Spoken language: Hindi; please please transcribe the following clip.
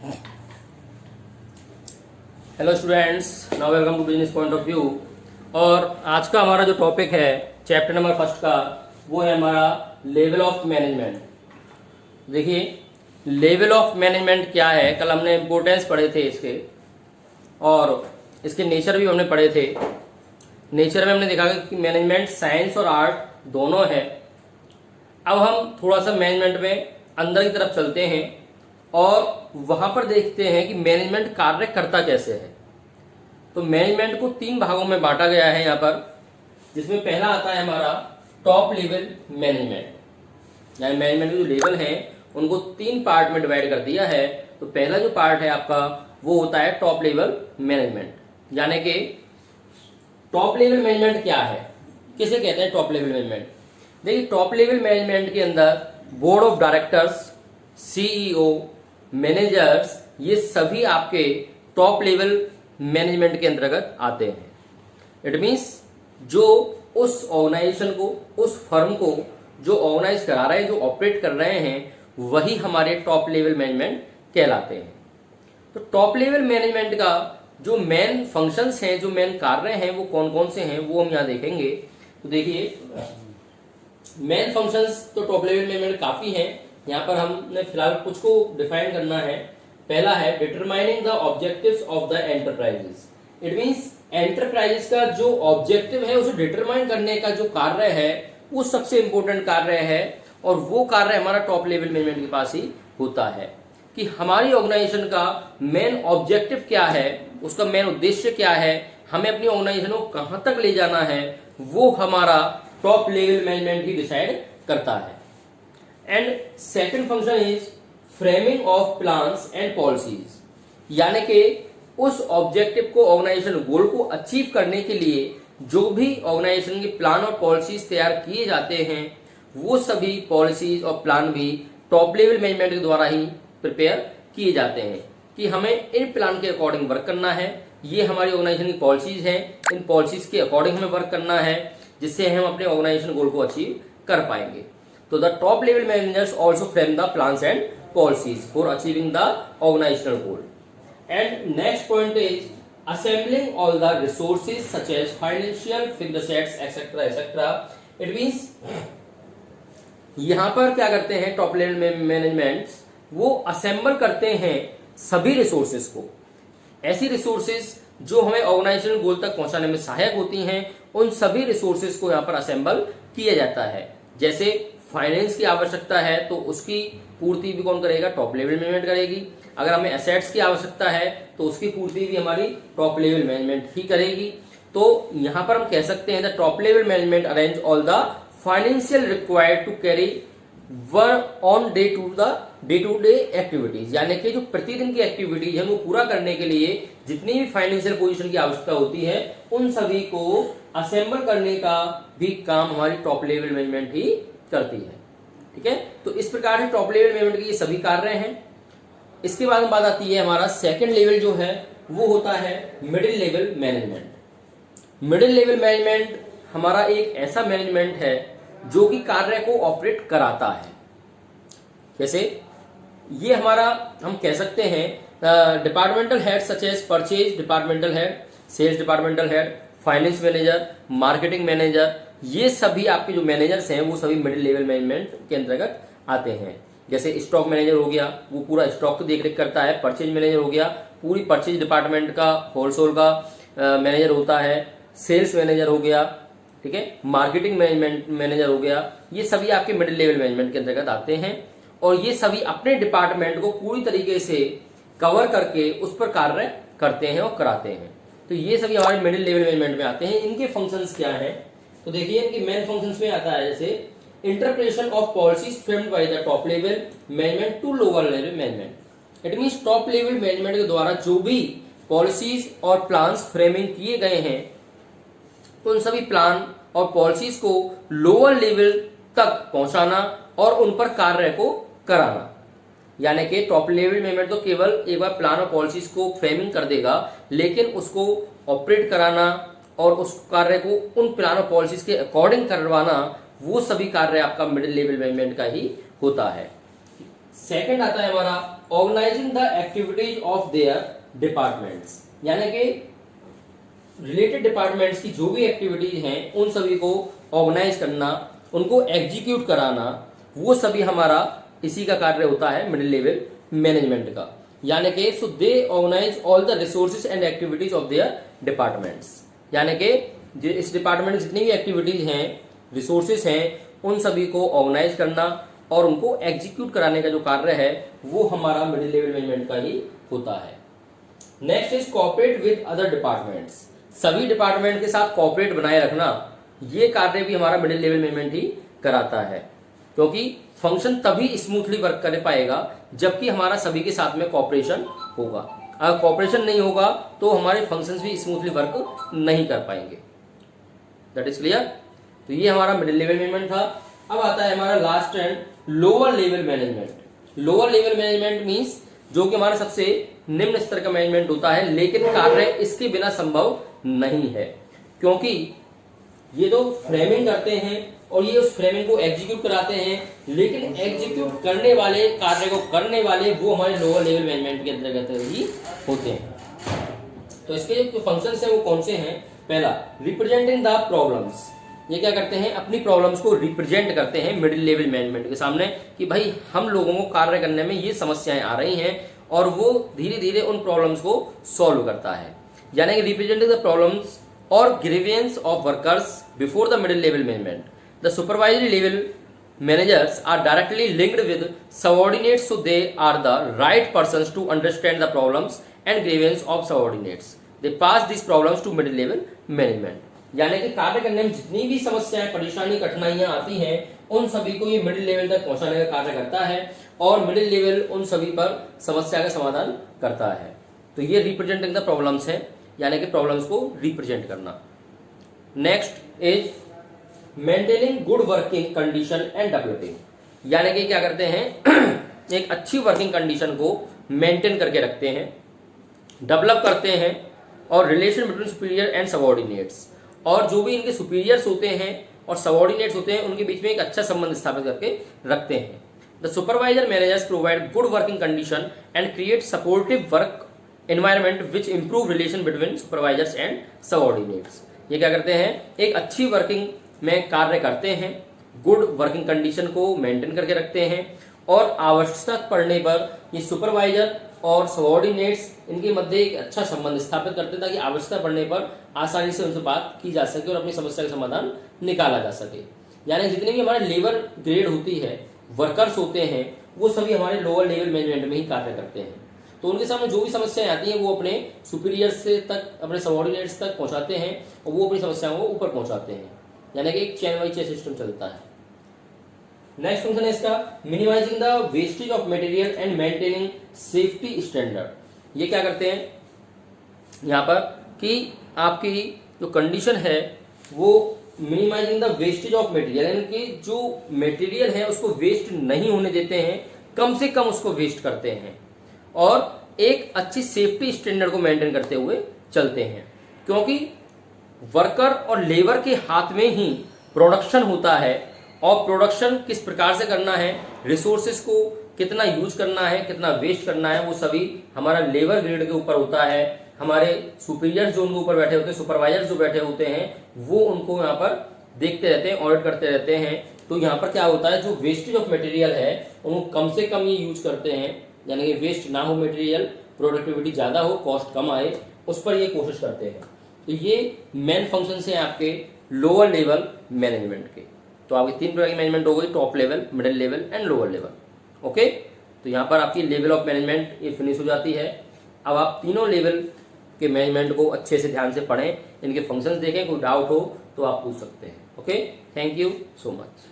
Hello students, now welcome to business point of view. और आज का हमारा जो टॉपिक है चैप्टर नंबर फर्स्ट का, वो है हमारा लेवल ऑफ मैनेजमेंट। देखिए, लेवल ऑफ मैनेजमेंट क्या है, कल हमने इम्पोर्टेंस पढ़े थे इसके, और इसके नेचर भी हमने पढ़े थे। नेचर में हमने देखा कि मैनेजमेंट साइंस और आर्ट दोनों है। अब हम थोड़ा सा मैनेजमेंट में अंदर की तरफ चलते हैं और वहां पर देखते हैं कि मैनेजमेंट कार्य करता कैसे है। तो मैनेजमेंट को 3 भागों में बांटा गया है यहाँ पर, जिसमें पहला आता है हमारा टॉप लेवल मैनेजमेंट। यानी मैनेजमेंट के जो लेवल हैं उनको 3 पार्ट में डिवाइड कर दिया है। तो पहला जो पार्ट है आपका वो होता है टॉप लेवल मैनेजमेंट। यानी कि टॉप लेवल मैनेजमेंट क्या है, किसे कहते हैं टॉप लेवल मैनेजमेंट। देखिए, टॉप लेवल मैनेजमेंट के अंदर board of directors, CEO, managers, ये सभी आपके टॉप लेवल मैनेजमेंट के अंतर्गत आते हैं। इट मीन्स जो उस ऑर्गेनाइजेशन को, उस फर्म को जो ऑर्गेनाइज करा रहे हैं, जो ऑपरेट कर रहे हैं, वही हमारे टॉप लेवल मैनेजमेंट कहलाते हैं। तो टॉप लेवल मैनेजमेंट का जो मेन फंक्शंस हैं, जो मेन कार्य हैं, वो कौन कौन से हैं, वो हम यहाँ देखेंगे। तो देखिए, मेन फंक्शंस तो टॉप लेवल मैनेजमेंट काफी हैं। यहाँ पर हमने फिलहाल कुछ को डिफाइन करना है। पहला है determining the objectives of the enterprises. It means enterprises का जो ऑब्जेक्टिव है उसे डिटरमाइन करने का जो कार्य है वो सबसे इंपॉर्टेंट कार्य है, और वो कार्य हमारा टॉप लेवल मैनेजमेंट के पास ही होता है कि हमारी ऑर्गेनाइजेशन का मेन ऑब्जेक्टिव क्या है, उसका मेन उद्देश्य क्या है, हमें अपनी ऑर्गेनाइजेशन को कहां तक ले जाना है, वो हमारा टॉप लेवल मैनेजमेंट ही डिसाइड करता है। And second function is framing of plans and policies. यानी कि उस ऑब्जेक्टिव को, ऑर्गेनाइजेशन गोल को अचीव करने के लिए जो भी ऑर्गेनाइजेशन के प्लान और पॉलिसीज तैयार किए जाते हैं, वो सभी पॉलिसीज और प्लान भी टॉप लेवल मैनेजमेंट के द्वारा ही प्रिपेयर किए जाते हैं कि हमें इन प्लान के अकॉर्डिंग वर्क करना है। ये हमारी ऑर्गेनाइजेशन की पॉलिसीज हैं, इन पॉलिसीज के अकॉर्डिंग हमें वर्क करना है, जिससे हम अपने ऑर्गेनाइजेशन गोल को अचीव कर पाएंगे। तो the top level managers also frame the plans and policies for achieving the organisational goal. And next point is assembling all the resources such as financial, fixed assets, etc. etc. It means यहां पर क्या करते हैं टॉप लेवल मैनेजमेंट, वो असेंबल करते हैं सभी रिसोर्सेज को। ऐसी रिसोर्सेज जो हमें ऑर्गेनाइजेशन गोल तक पहुंचाने में सहायक होती हैं, उन सभी रिसोर्सेज को यहां पर असेंबल किया जाता है। जैसे फाइनेंस की आवश्यकता है तो उसकी पूर्ति भी कौन करेगा, टॉप लेवल मैनेजमेंट करेगी। अगर हमें एसेट्स की आवश्यकता है तो उसकी पूर्ति भी हमारी टॉप लेवल मैनेजमेंट ही करेगी। तो यहां पर हम कह सकते हैं the top level management arrange all the financial required to carry work on day to day activities. यानी कि जो प्रतिदिन की एक्टिविटीज है वो पूरा करने के लिए जितनी भी फाइनेंशियल पोजीशन की आवश्यकता होती है, उन सभी को असेंबल करने का भी काम हमारी टॉप लेवल मैनेजमेंट ही करती है। ठीक है, तो इस प्रकार से टॉप लेवल मैनेजमेंट के ये सभी कार्य हैं। इसके बाद में बात आती है हमारा सेकंड लेवल जो है वो होता है middle level management. Middle level management हमारा एक ऐसा मैनेजमेंट है जो कि कार्य को ऑपरेट कराता है। जैसे ये हमारा, हम कह सकते हैं departmental head such as purchase departmental head, sales departmental head, finance manager, marketing manager, ये सभी आपके जो मैनेजर्स हैं वो सभी मिडिल लेवल मैनेजमेंट के अंतर्गत आते हैं। जैसे स्टॉक मैनेजर हो गया, वो पूरा स्टॉक की देखरेख करता है। परचेज मैनेजर हो गया, पूरी परचेज डिपार्टमेंट का, होलसेल का मैनेजर होता है। सेल्स मैनेजर हो गया, ठीक है, मार्केटिंग मैनेजमेंट मैनेजर हो गया, ये सभी आपके मिडिल लेवल मैनेजमेंट के अंतर्गत आते हैं। और ये सभी अपने डिपार्टमेंट को पूरी तरीके से कवर करके उस पर कार्य करते हैं और कराते हैं। तो ये सभी हमारे मिडिल लेवल मैनेजमेंट में आते हैं। इनके फंक्शंस क्या है, तो देखिए इनके मेन फंक्शंस में आता है जैसे interpretation of policies framed by the top level management to lower level management. It means top level management के द्वारा जो भी पॉलिसीज और प्लान्स फ्रेमिंग किए गए हैं, उन सभी प्लान और पॉलिसीज को लोअर लेवल तक पहुंचाना और उन पर कार्य को कराना। यानी कि टॉप लेवल मैनेजमेंट तो केवल एक बार प्लान और पॉलिसीज को फ्रेमिंग कर देगा, लेकिन उसको ऑपरेट कराना और उस कार्य को उन प्लान और पॉलिसीज के अकॉर्डिंग करवाना, वो सभी कार्य आपका मिडिल लेवल मैनेजमेंट का ही होता है। सेकंड आता है हमारा organising the activities of their departments, यानी कि रिलेटेड डिपार्टमेंट्स की जो भी एक्टिविटीज हैं उन सभी को ऑर्गेनाइज करना, उनको एग्जीक्यूट कराना, वो सभी हमारा इसी का कार्य होता है मिडिल लेवल मैनेजमेंट का। यानी कि so they organise all the resources and activities of their departments, यानी कि इस डिपार्टमेंट की जितनी भी एक्टिविटीज हैं, रिसोर्सेज हैं, उन सभी को ऑर्गेनाइज करना और उनको एग्जीक्यूट कराने का जो कार्य है वो हमारा मिडिल लेवल मैनेजमेंट का ही होता है। Next is cooperate with other departments, सभी डिपार्टमेंट के साथ कोऑपरेट बनाए रखना, ये कार्य भी हमारा मिडिल लेवल मैनेजमेंट ही कराता है, क्योंकि फंक्शन तभी स्मूथली वर्क कर पाएगा जबकि हमारा सभी के साथ में कोऑपरेशन होगा। अगर कोऑपरेशन नहीं होगा तो हमारे फंक्शंस भी स्मूथली वर्क नहीं कर पाएंगे। That is clear. तो ये हमारा मिडिल लेवल मैनेजमेंट था। अब आता है हमारा last and lower level management. Lower level management means जो कि हमारा सबसे निम्न स्तर का मैनेजमेंट होता है, लेकिन कार्य इसके बिना संभव नहीं है, क्योंकि ये तो फ्रेमिंग करते हैं और ये उस फ्रेमिंग को एग्जीक्यूट कराते हैं, लेकिन एग्जीक्यूट करने वाले, कार्य को करने वाले वो हमारे लोअर लेवल मैनेजमेंट के अंतर्गत ही होते हैं। तो इसके जो फंक्शंस हैं वो कौन से हैं? पहला, रिप्रेजेंटिंग द प्रॉब्लम्स, ये क्या करते हैं? अपनी प्रॉब्लम्स को रिप्रेजेंट करते हैं मिडिल लेवल मैनेजमेंट के सामने कि भाई हम लोगों को कार्य करने में ये समस्याएं आ रही हैं, और वो धीरे धीरे उन प्रॉब्लम्स को सॉल्व करता है। यानी कि रिप्रेजेंटिंग द प्रॉब्लम्स और grievance of workers before the middle level management, the supervisory level managers are directly linked with subordinates, so they are the right persons to understand the problems and grievance of subordinates. They pass these problems to middle level management. यानी कि कार्य करने में जितनी भी समस्याएं, परेशानी, कठिनाइयां आती हैं, उन सभी को ये मिडिल लेवल तक पहुंचाने का कार्य करता है और मिडिल लेवल उन सभी पर समस्या का समाधान करता है। तो ये रिप्रेजेंटिंग द प्रॉब्लम्स है, यानी कि प्रॉब्लम्स को रिप्रेजेंट करना। Next is maintaining good working condition and developing, यानी कि क्या करते हैं एक अच्छी वर्किंग कंडीशन को मेंटेन करके रखते हैं, डेवलप करते हैं, और relation between superior and subordinates, और जो भी इनके सुपीरियर्स होते हैं और सबऑर्डिनेट्स होते हैं उनके बीच में एक अच्छा संबंध स्थापित करके रखते हैं। The supervisor managers provide good working condition and create supportive work environment which improve relation between supervisors and subordinates. ये क्या करते हैं? एक अच्छी वर्किंग में कार्य करते हैं, गुड वर्किंग कंडीशन को मेंटेन करके रखते हैं, और आवश्यकता पड़ने पर ये सुपरवाइजर और सबऑर्डिनेट्स इनके मध्य एक अच्छा संबंध स्थापित करते हैं ताकि आवश्यकता पड़ने पर आसानी से उनसे बात की जा सके और अपनी समस्या का समाधान निकाला जा सके। यानी जितने भी हमारे लेबर ग्रेड होती है, वर्कर्स होते हैं, वो सभी हमारे लोअर लेवल मैनेजमेंट में ही कार्य करते हैं। तो उनके सामने जो भी समस्याएं आती हैं वो अपने सुपीरियर्स से तक, अपने सबऑर्डिनेट्स तक पहुंचाते हैं और वो अपनी समस्याओं को ऊपर पहुंचाते हैं, यानी कि एक चेन बाई चेन सिस्टम चलता है। नेक्स्ट फंक्शन है इसका minimising the wastage of material and maintaining safety standard. ये क्या करते हैं यहाँ पर कि आपकी जो कंडीशन है वो minimising the wastage of material, यानी कि जो मटेरियल है उसको वेस्ट नहीं होने देते हैं, कम से कम उसको वेस्ट करते हैं, और एक अच्छी सेफ्टी स्टैंडर्ड को मेंटेन करते हुए चलते हैं, क्योंकि वर्कर और लेबर के हाथ में ही प्रोडक्शन होता है, और प्रोडक्शन किस प्रकार से करना है, रिसोर्सेज को कितना यूज करना है, कितना वेस्ट करना है, वो सभी हमारा लेबर ग्रेड के ऊपर होता है। हमारे सुपीरियर्स जो उनके ऊपर बैठे होते हैं, सुपरवाइजर्स जो बैठे होते हैं, वो उनको यहाँ पर देखते रहते हैं, ऑडिट करते रहते हैं। तो यहाँ पर क्या होता है, जो वेस्टेज ऑफ मटेरियल है उनको कम से कम ये यूज करते हैं, यानी कि वेस्ट ना हो मटेरियल, प्रोडक्टिविटी ज्यादा हो, कॉस्ट कम आए, उस पर ये कोशिश करते हैं। तो ये मेन फंक्शंस हैं आपके लोअर लेवल मैनेजमेंट के। तो आपके 3 प्रकार की मैनेजमेंट हो गई, top level, middle level and lower level. Okay, तो यहाँ पर आपकी लेवल ऑफ मैनेजमेंट ये फिनिश हो जाती है। अब आप तीनों लेवल के मैनेजमेंट को अच्छे से ध्यान से पढ़ें, इनके फंक्शंस देखें, कोई डाउट हो तो आप पूछ सकते हैं। Okay, thank you so much.